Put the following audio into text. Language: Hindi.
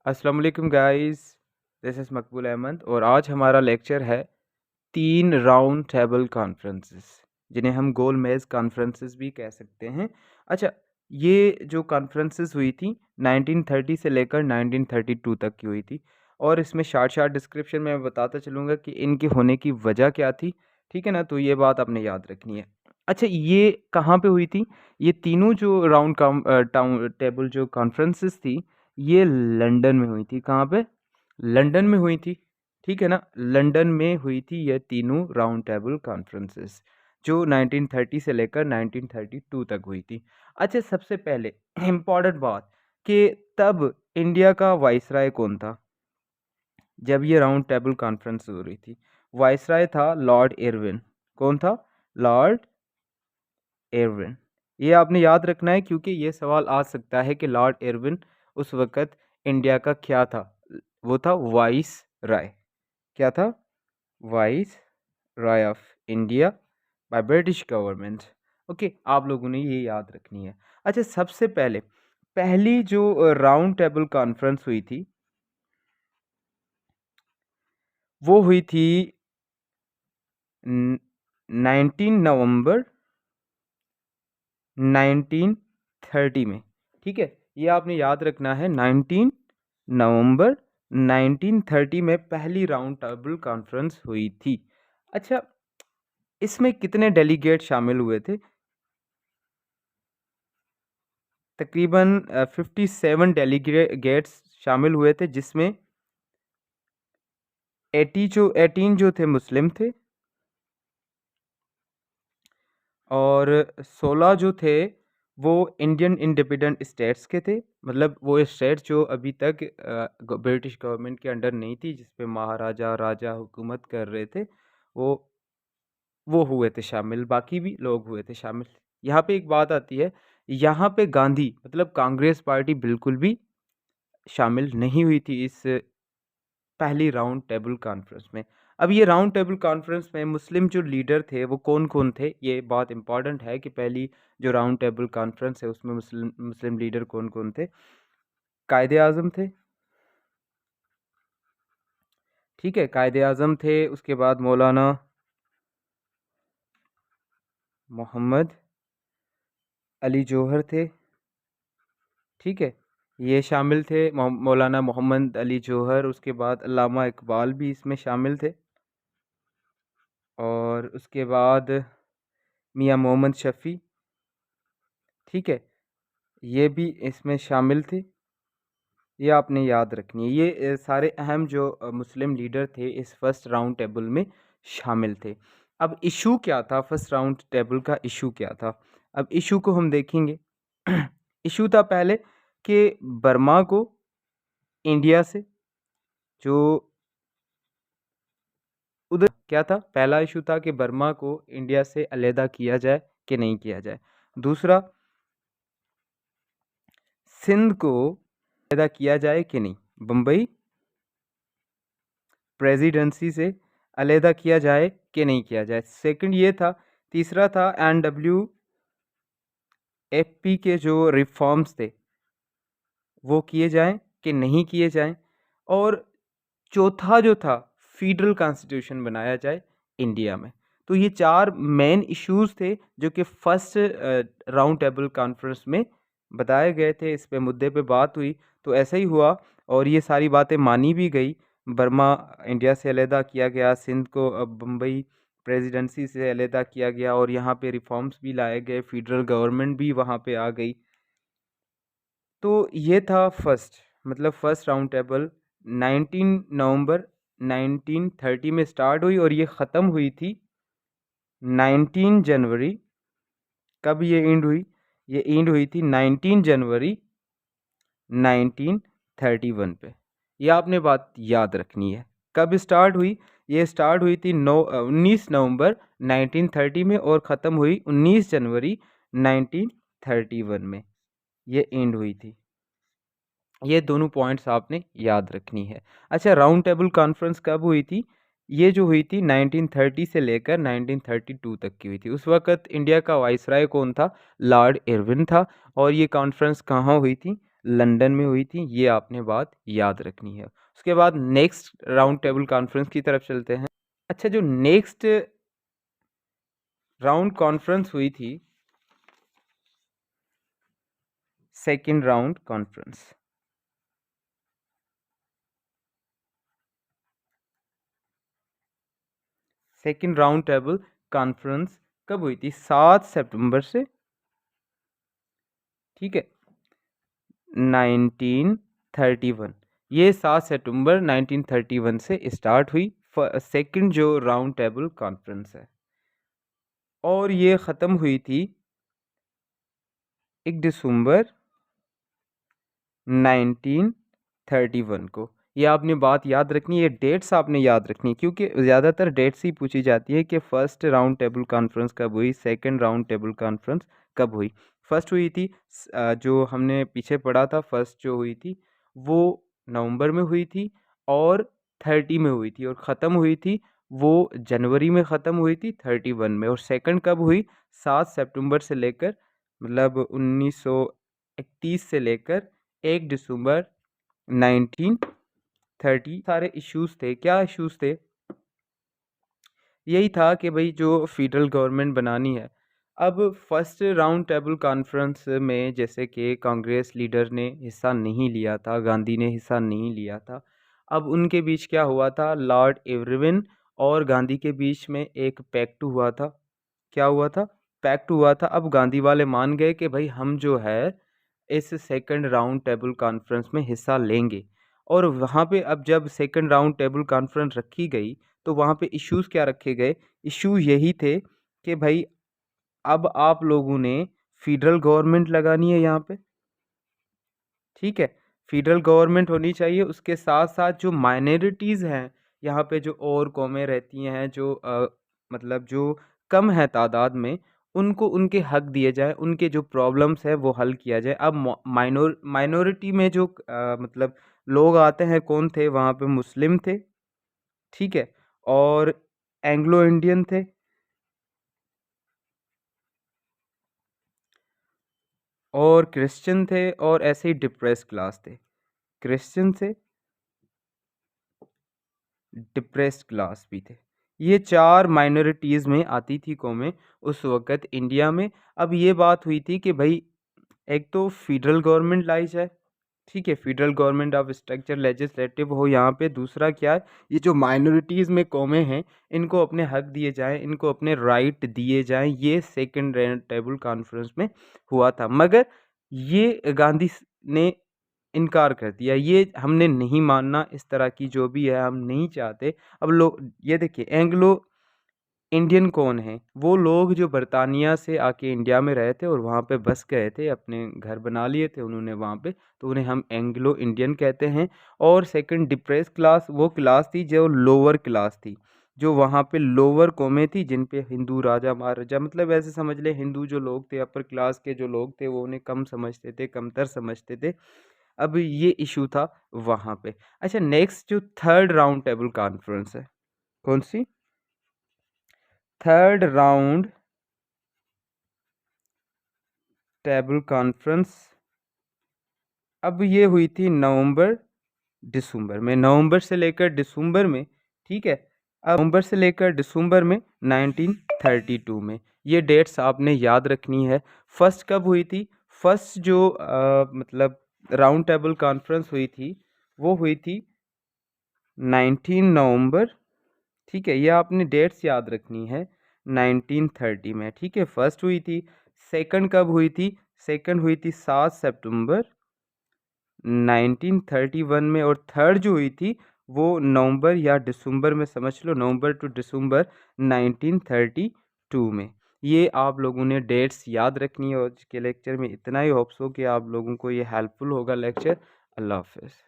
अस्सलाम वालेकुम गाइस, दिस इज़ मकबूल अहमद और आज हमारा लेक्चर है 3 राउंड टेबल कॉन्फ्रेंसेस जिन्हें हम गोल मेज़ कॉन्फ्रेंसेस भी कह सकते हैं। अच्छा, ये जो कॉन्फ्रेंसेस हुई थी 1930 से लेकर 1932 तक की हुई थी और इसमें शॉर्ट डिस्क्रिप्शन में मैं बताता चलूँगा कि इनके होने की वजह क्या थी, ठीक है ना? तो ये बात आपने याद रखनी है। अच्छा, ये कहाँ पे हुई थी? ये तीनों जो राउंड टाउन टेबल जो कॉन्फ्रेंसेस थी ये लंदन में हुई थी। कहाँ पे? लंदन में हुई थी, ठीक है ना? लंदन में हुई थी ये तीनों राउंड टेबल कॉन्फ्रेंसेस, जो 1930 से लेकर 1932 तक हुई थी। अच्छा, सबसे पहले इम्पोर्टेंट बात कि तब इंडिया का वाइसराय कौन था? जब ये राउंड टेबल कॉन्फ्रेंस हो रही थी, वाइसराय था लॉर्ड इरविन। कौन था? Lord Irwin. ये आपने याद रखना है क्योंकि ये सवाल आ सकता है कि लॉर्ड इरविन उस वक़्त इंडिया का क्या था? वो था वाइस राय। क्या था? Viceroy of India by British government. Okay, आप लोगों ने ये याद रखनी है। अच्छा, सबसे पहले पहली जो राउंड टेबल कॉन्फ्रेंस हुई थी, वो हुई थी 19 नवंबर 1930 में, ठीक है? ये आपने याद रखना है 19 नवंबर 1930 में पहली राउंड टेबल कॉन्फ्रेंस हुई थी। अच्छा, इसमें कितने डेलीगेट शामिल हुए थे? तकरीबन 57 डेलीगेट्स शामिल हुए थे जिसमें 18 जो थे मुस्लिम थे और 16 जो थे वो इंडियन इंडिपेंडेंट स्टेट्स के थे। मतलब वो स्टेट्स जो अभी तक ब्रिटिश गवर्नमेंट के अंडर नहीं थी, जिस पे महाराजा राजा हुकूमत कर रहे थे, वो वो हुए थे शामिल, बाकी भी लोग हुए थे शामिल। यहाँ पे एक बात आती है, यहाँ पे गांधी मतलब कांग्रेस पार्टी बिल्कुल भी शामिल नहीं हुई थी इस पहली राउंड टेबल कॉन्फ्रेंस में। अब ये राउंड टेबल कॉन्फ्रेंस में मुस्लिम जो लीडर थे वो कौन-कौन थे? ये बात इम्पोर्टेंट है कि पहली जो राउंड टेबल कॉन्फ्रेंस है उसमें मुस्लिम मुस्लिम लीडर कौन-कौन थे? कायदे-आज़म थे, ठीक है? कायदे-आज़म थे, उसके बाद मौलाना मोहम्मद अली जौहर थे, ठीक है? ये शामिल थे मौलाना मोहम्मद अली जौहर, उसके बाद अल्लामा इकबाल भी इसमें शामिल थे और उसके बाद मियां मोहम्मद शफ़ी, ठीक है? ये भी इसमें शामिल थे। ये आपने याद रखनी है। ये सारे अहम जो मुस्लिम लीडर थे इस फर्स्ट राउंड टेबल में शामिल थे। अब इशू क्या था? फर्स्ट राउंड टेबल का इशू क्या था? अब इशू को हम देखेंगे। इशू था पहले कि बर्मा को इंडिया से जो उधर क्या था? पहला इशू था कि बर्मा को इंडिया से अलहदा किया जाए कि नहीं किया जाए। दूसरा, सिंध को अलहदा किया जाए कि नहीं? बम्बई प्रेसिडेंसी से अलहदा किया जाए कि नहीं किया जाए। सेकंड ये था। तीसरा था एनडब्ल्यूएफपी के जो रिफॉर्म्स थे वो किए जाएं कि नहीं किए जाएं। और चौथा जो था, फेडरल कॉन्स्टिट्यूशन बनाया जाए इंडिया में। तो ये चार मेन इश्यूज थे जो कि फर्स्ट राउंड टेबल कॉन्फ्रेंस में बताए गए थे। इस पे मुद्दे पे बात हुई तो ऐसा ही हुआ और ये सारी बातें मानी भी गई। बर्मा इंडिया से अलहदा किया गया, सिंध को बम्बई प्रेसिडेंसी से अलहदा किया गया और यहाँ पे रिफॉर्म्स भी लाए गए, फेडरल गवर्नमेंट भी वहाँ पे आ गई। तो ये था फर्स्ट, मतलब फर्स्ट राउंड टेबल 19 नवंबर 1930 में स्टार्ट हुई और ये ख़त्म हुई थी 19 जनवरी। कब ये एंड हुई? ये एंड हुई थी 19 जनवरी 1931 पे। ये आपने बात याद रखनी है। कब स्टार्ट हुई? ये स्टार्ट हुई थी 19 नवंबर 1930 में और ख़त्म हुई 19 जनवरी 1931 में। ये एंड हुई थी। ये दोनों पॉइंट्स आपने याद रखनी है। अच्छा, राउंड टेबल कॉन्फ्रेंस कब हुई थी? ये जो हुई थी 1930 से लेकर 1932 तक की हुई थी। उस वक़्त इंडिया का वाइसराय कौन था? लॉर्ड इरविन था और ये कॉन्फ्रेंस कहाँ हुई थी? लंदन में हुई थी, ये आपने बात याद रखनी है। उसके बाद नेक्स्ट राउंड टेबल कॉन्फ्रेंस की तरफ चलते हैं। अच्छा, जो नेक्स्ट राउंड कॉन्फ्रेंस हुई थी, second round conference. Second round table conference कब हुई थी? 7 सितंबर से, ठीक है, 1931। ये 7 सितंबर 1931 से स्टार्ट हुई सेकंड जो राउंड टेबल कॉन्फ्रेंस है, और ये ख़त्म हुई थी 1 दिसंबर 1931 को। ये आपने बात याद रखनी है, ये डेट्स आपने याद रखनी है, क्योंकि ज़्यादातर डेट्स ही पूछी जाती है कि फ़र्स्ट राउंड टेबल कॉन्फ्रेंस कब हुई, सेकंड राउंड टेबल कॉन्फ्रेंस कब हुई। फर्स्ट हुई थी जो हमने पीछे पढ़ा था, फर्स्ट जो हुई थी वो नवंबर में हुई थी और 30 में हुई थी, और ख़त्म हुई थी वो जनवरी में ख़त्म हुई थी 31 में। और सेकंड कब हुई? 7 सितंबर से लेकर, मतलब 1931 से लेकर 1 दिसंबर 1930। सारे इश्यूज थे, क्या इश्यूज थे? यही था कि भाई जो फेडरल गवर्नमेंट बनानी है। अब फर्स्ट राउंड टेबल कॉन्फ्रेंस में जैसे कि कांग्रेस लीडर ने हिस्सा नहीं लिया था, गांधी ने हिस्सा नहीं लिया था। अब उनके बीच क्या हुआ था? लॉर्ड इरविन और गांधी के बीच में एक पैक्ट हुआ था। क्या हुआ था? पैक्ट हुआ था। अब गांधी वाले मान गए कि भाई हम जो है इस सेकंड राउंड टेबल कॉन्फ्रेंस में हिस्सा लेंगे। और वहाँ पे अब जब सेकंड राउंड टेबल कॉन्फ्रेंस रखी गई तो वहाँ पे इश्यूज क्या रखे गए? इशू यही थे कि भाई अब आप लोगों ने फेडरल गवर्नमेंट लगानी है यहाँ पे, ठीक है, फेडरल गवर्नमेंट होनी चाहिए। उसके साथ साथ जो माइनॉरिटीज़ हैं यहाँ पे, जो और कौमें रहती हैं, जो मतलब जो कम है तादाद में, उनको उनके हक दिए जाए, उनके जो प्रॉब्लम्स है वो हल किया जाए। अब माइनॉरिटी में जो मतलब लोग आते हैं, कौन थे वहाँ पे? मुस्लिम थे, ठीक है, और एंग्लो इंडियन थे, और क्रिश्चियन थे, और ऐसे ही डिप्रेस क्लास थे। क्रिश्चियन थे, डिप्रेस्ड क्लास भी थे। ये 4 माइनॉरिटीज़ में आती थी कौमें उस वक़्त इंडिया में। अब ये बात हुई थी कि भई एक तो फेडरल गवर्नमेंट लाई जाए, ठीक है, federal government of structure legislative हो यहाँ पे। दूसरा क्या है, ये जो माइनॉरिटीज़ में कौमें हैं, इनको अपने हक दिए जाएँ, इनको अपने राइट दिए जाएँ। ये सेकंड राउंड टेबल कॉन्फ्रेंस में हुआ था। मगर ये गांधी ने इनकार कर दिया, ये हमने नहीं मानना, इस तरह की जो भी है हम नहीं चाहते। अब लोग ये देखिए, एंग्लो इंडियन कौन है? वो लोग जो बर्तानिया से आके इंडिया में रहे थे और वहाँ पे बस गए थे, अपने घर बना लिए थे उन्होंने वहाँ पे, तो उन्हें हम एंग्लो इंडियन कहते हैं। और सेकंड डिप्रेस क्लास वो क्लास थी जो लोअर क्लास थी, जो वहाँ पे लोअर कौमें थी, जिन पे हिंदू राजा महाराजा, मतलब ऐसे समझ ले हिंदू जो लोग थे, अपर क्लास के जो लोग थे, वो उन्हें कम समझते थे, कमतर समझते थे। अब ये इशू था वहाँ पे। अच्छा, नेक्स्ट जो थर्ड राउंड टेबल कॉन्फ्रेंस है, कौन सी? Third round table conference. अब ये हुई थी नवंबर दिसंबर में, नवंबर से लेकर दिसंबर में, ठीक है। अब नवंबर से लेकर दिसंबर में 1932 में, ये डेट्स आपने याद रखनी है। फर्स्ट कब हुई थी? फर्स्ट जो मतलब राउंड टेबल कॉन्फ्रेंस हुई थी वो हुई थी 19 नवंबर, ठीक है, ये आपने डेट्स याद रखनी है, 1930 में, ठीक है, फर्स्ट हुई थी। सेकंड कब हुई थी? सेकंड हुई थी 7 सितंबर 1931 में, और थर्ड जो हुई थी वो नवंबर या दिसंबर में, समझ लो नवंबर टू दिसंबर 1932 में। ये आप लोगों ने डेट्स याद रखनी है। और के लेक्चर में इतना ही, होप्स हो कि आप लोगों को ये हेल्पफुल होगा लेक्चर। अल्लाह हाफ़िज़।